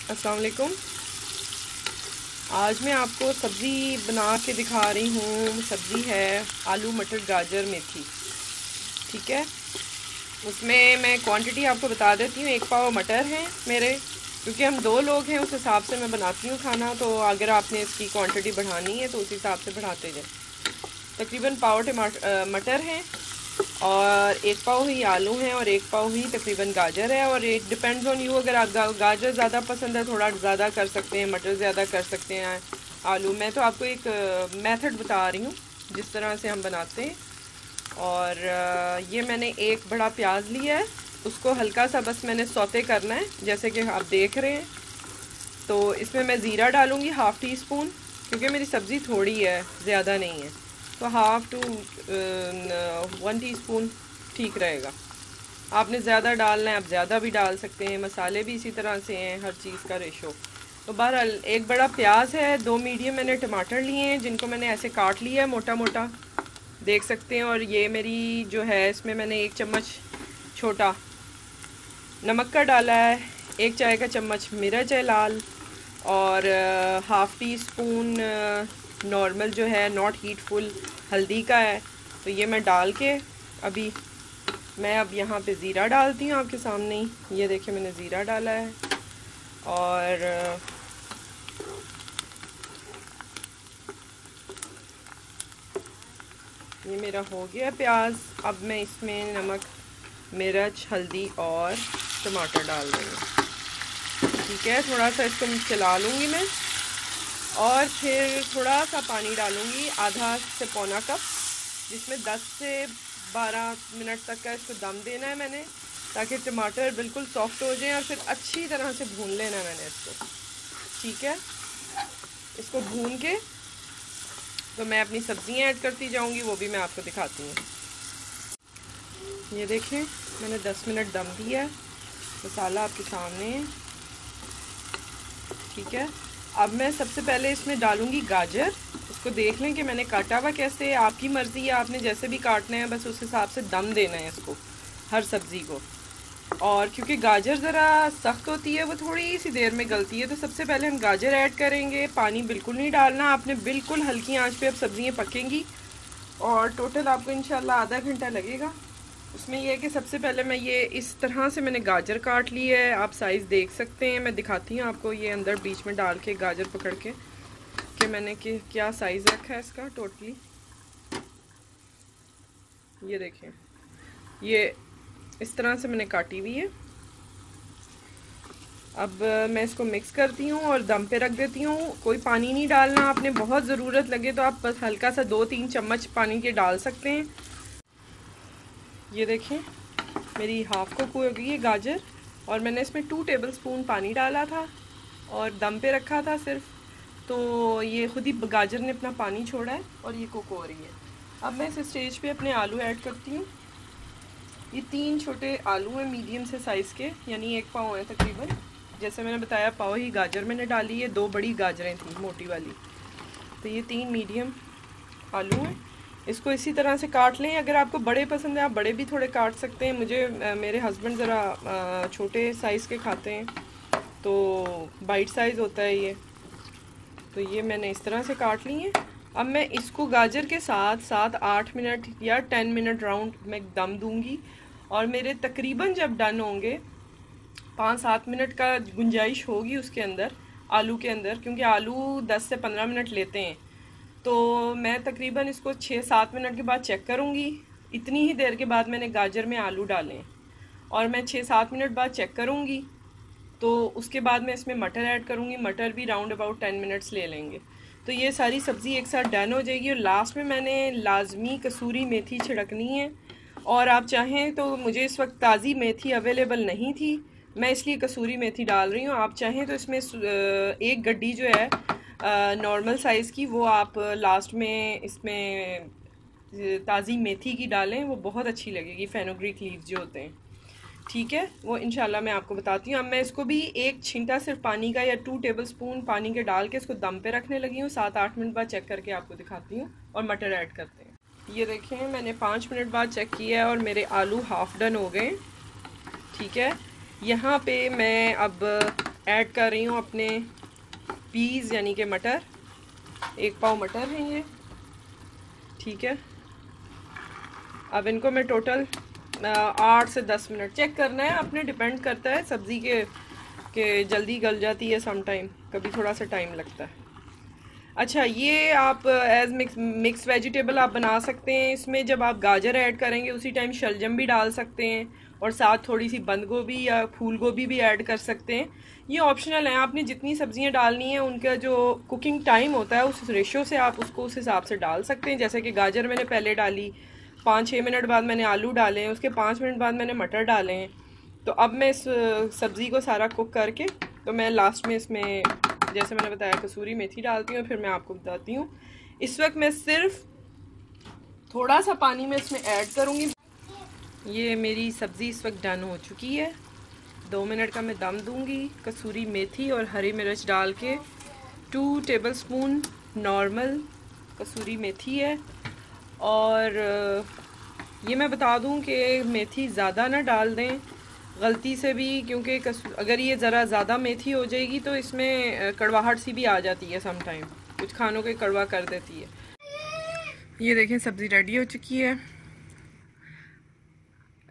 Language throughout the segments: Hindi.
अस्सलाम वालेकुम। आज मैं आपको सब्ज़ी बना के दिखा रही हूँ। सब्ज़ी है आलू मटर गाजर मेथी। ठीक है, उसमें मैं क्वांटिटी आपको बता देती हूँ। 1 पाव मटर हैं मेरे, क्योंकि हम 2 लोग हैं उस हिसाब से मैं बनाती हूँ खाना। तो अगर आपने इसकी क्वांटिटी बढ़ानी है तो उस हिसाब से बढ़ाते जाए। तकरीबन पाव मटर हैं और 1 पाव ही आलू हैं और 1 पाव ही तकरीबन गाजर है। और इट डिपेंड्स ऑन यू, अगर आप गाजर ज़्यादा पसंद है थोड़ा ज़्यादा कर सकते हैं, मटर ज़्यादा कर सकते हैं, आलू। मैं तो आपको एक मेथड बता रही हूँ जिस तरह से हम बनाते हैं। और ये मैंने एक बड़ा प्याज लिया है, उसको हल्का सा बस मैंने सौते करना है जैसे कि आप देख रहे हैं। तो इसमें मैं ज़ीरा डालूँगी 1/2 टी स्पून, क्योंकि मेरी सब्ज़ी थोड़ी है, ज़्यादा नहीं है। तो 1/2 to 1 टीस्पून ठीक रहेगा। आपने ज़्यादा डालना है आप ज़्यादा भी डाल सकते हैं। मसाले भी इसी तरह से हैं, हर चीज़ का रेशो। तो बहरहाल एक बड़ा प्याज है, 2 मीडियम मैंने टमाटर लिए हैं जिनको मैंने ऐसे काट लिया है मोटा मोटा, देख सकते हैं। और ये मेरी जो है इसमें मैंने 1 चम्मच छोटा नमक का डाला है, 1 चाय का चम्मच मिर्च है लाल, और 1/2 टी स्पून नॉर्मल जो है नॉट हीटफुल हल्दी का है। तो ये मैं डाल के अभी मैं अब यहाँ पे ज़ीरा डालती हूँ आपके सामने ही। ये देखिए मैंने ज़ीरा डाला है। और ये मेरा हो गया प्याज। अब मैं इसमें नमक मिर्च हल्दी और टमाटर डाल दूँगी। ठीक है, थोड़ा सा इसको चला लूँगी मैं और फिर थोड़ा सा पानी डालूँगी, आधा से पौना कप, जिसमें 10 से 12 मिनट तक का इसको दम देना है मैंने, ताकि टमाटर बिल्कुल सॉफ्ट हो जाए। और फिर अच्छी तरह से भून लेना है मैंने इसको। ठीक है, इसको भून के तो मैं अपनी सब्जियां ऐड करती जाऊंगी, वो भी मैं आपको दिखाती हूँ। ये देखें मैंने 10 मिनट दम दिया है, मसाला आपके सामने है। ठीक है, अब मैं सबसे पहले इसमें डालूंगी गाजर। इसको देख लें कि मैंने काटा हुआ कैसे है, आपकी मर्ज़ी है, आपने जैसे भी काटना है बस उस हिसाब से दम देना है इसको, हर सब्ज़ी को। और क्योंकि गाजर ज़रा सख्त होती है, वो थोड़ी सी देर में गलती है, तो सबसे पहले हम गाजर ऐड करेंगे। पानी बिल्कुल नहीं डालना आपने, बिल्कुल हल्की आंच पे अब सब्ज़ियाँ पकेंगी। और टोटल आपको इंशाल्लाह आधा घंटा लगेगा। उसमें यह है कि सबसे पहले मैं ये इस तरह से मैंने गाजर काट ली है, आप साइज़ देख सकते हैं। मैं दिखाती हूँ आपको, ये अंदर बीच में डाल के गाजर पकड़ के कि मैंने क्या साइज़ रखा है इसका टोटली। ये देखें, ये इस तरह से मैंने काटी हुई है। अब मैं इसको मिक्स करती हूँ और दम पे रख देती हूँ। कोई पानी नहीं डालना आपने, बहुत ज़रूरत लगे तो आप बस हल्का सा 2-3 चम्मच पानी के डाल सकते हैं। ये देखें मेरी हाफ कुक हो गई है गाजर, और मैंने इसमें 2 टेबलस्पून पानी डाला था और दम पे रखा था सिर्फ। तो ये खुद ही गाजर ने अपना पानी छोड़ा है और ये कुक हो रही है। अब मैं इस स्टेज पे अपने आलू ऐड करती हूँ। ये 3 छोटे आलू हैं मीडियम से साइज़ के, यानी 1 पाव है तकरीबन। जैसे मैंने बताया पाव ही गाजर मैंने डाली है, 2 बड़ी गाजरें थी मोटी वाली। तो ये 3 मीडियम आलू हैं। इसको इसी तरह से काट लें। अगर आपको बड़े पसंद है आप बड़े भी थोड़े काट सकते हैं। मुझे मेरे हस्बैंड ज़रा छोटे साइज़ के खाते हैं, तो बाइट साइज़ होता है ये। तो ये मैंने इस तरह से काट ली है। अब मैं इसको गाजर के साथ 7-8 मिनट या 10 मिनट राउंड में दम दूंगी। और मेरे तकरीबन जब डन होंगे 5-7 मिनट का गुंजाइश होगी उसके अंदर, आलू के अंदर, क्योंकि आलू 10 से 15 मिनट लेते हैं। तो मैं तकरीबन इसको 6-7 मिनट के बाद चेक करूँगी। इतनी ही देर के बाद मैंने गाजर में आलू डाले और मैं 6-7 मिनट बाद चेक करूँगी। तो उसके बाद मैं इसमें मटर ऐड करूँगी। मटर भी राउंड अबाउट 10 मिनट्स ले लेंगे। तो ये सारी सब्ज़ी एक साथ डन हो जाएगी। और लास्ट में मैंने लाजमी कसूरी मेथी छिड़कनी है। और आप चाहें तो, मुझे इस वक्त ताज़ी मेथी अवेलेबल नहीं थी, मैं इसलिए कसूरी मेथी डाल रही हूँ। आप चाहें तो इसमें एक गड्डी जो है नॉर्मल साइज़ की, वो आप लास्ट में इसमें ताज़ी मेथी की डालें, वो बहुत अच्छी लगेगी। फेनुग्रीक लीव्स जो होते हैं, ठीक है, वो इंशाल्लाह मैं आपको बताती हूँ। अब मैं इसको भी एक छींटा सिर्फ पानी का या 2 टेबलस्पून पानी के डाल के इसको दम पे रखने लगी हूँ। 7-8 मिनट बाद चेक करके आपको दिखाती हूँ और मटर ऐड करते हैं। ये देखें मैंने 5 मिनट बाद चेक किया है और मेरे आलू हाफ डन हो गए। ठीक है, यहाँ पे मैं अब ऐड कर रही हूँ अपने पीज़ यानी कि मटर। 1 पाव मटर हैं ये, ठीक है। अब इनको मैं टोटल 8 से 10 मिनट, चेक करना है, अपने डिपेंड करता है सब्ज़ी के जल्दी गल जाती है सम टाइम, कभी थोड़ा सा टाइम लगता है। अच्छा, ये आप एज मिक्स वेजिटेबल आप बना सकते हैं। इसमें जब आप गाजर ऐड करेंगे उसी टाइम शलजम भी डाल सकते हैं, और साथ थोड़ी सी बंद गोभी या फूल गोभी भी ऐड कर सकते हैं। ये ऑप्शनल है, आपने जितनी सब्जियां डालनी है उनका जो कुकिंग टाइम होता है उस रेशो से आप उसको उस हिसाब से डाल सकते हैं। जैसे कि गाजर मैंने पहले डाली, 5-6 मिनट बाद मैंने आलू डाले हैं, उसके 5 मिनट बाद मैंने मटर डाले हैं। तो अब मैं इस सब्ज़ी को सारा कुक करके, तो मैं लास्ट में इसमें जैसे मैंने बताया कसूरी मेथी डालती हूँ। फिर मैं आपको बताती हूँ, इस वक्त मैं सिर्फ थोड़ा सा पानी में इसमें ऐड करूँगी। ये मेरी सब्ज़ी इस वक्त डन हो चुकी है। 2 मिनट का मैं दम दूँगी। कसूरी मेथी और हरी मिर्च डाल के 2 टेबलस्पून नॉर्मल कसूरी मेथी है। और ये मैं बता दूं कि मेथी ज़्यादा ना डाल दें गलती से भी, क्योंकि अगर ये ज़रा ज़्यादा मेथी हो जाएगी तो इसमें कड़वाहट सी भी आ जाती है सम टाइम, कुछ खानों के कड़वा कर देती है। ये देखें सब्ज़ी रेडी हो चुकी है।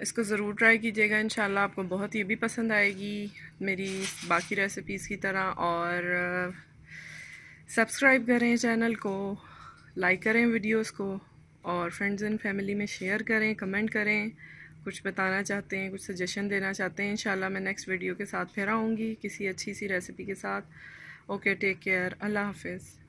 इसको ज़रूर ट्राई कीजिएगा, इंशाल्लाह आपको बहुत ये भी पसंद आएगी मेरी बाकी रेसिपीज़ की तरह। और सब्सक्राइब करें चैनल को, लाइक करें वीडियोस को, और फ्रेंड्स एंड फैमिली में शेयर करें, कमेंट करें। कुछ बताना चाहते हैं, कुछ सजेशन देना चाहते हैं, इंशाल्लाह मैं नेक्स्ट वीडियो के साथ फिर आऊँगी किसी अच्छी सी रेसिपी के साथ। ओके, टेक केयर, अल्लाह हाफिज़।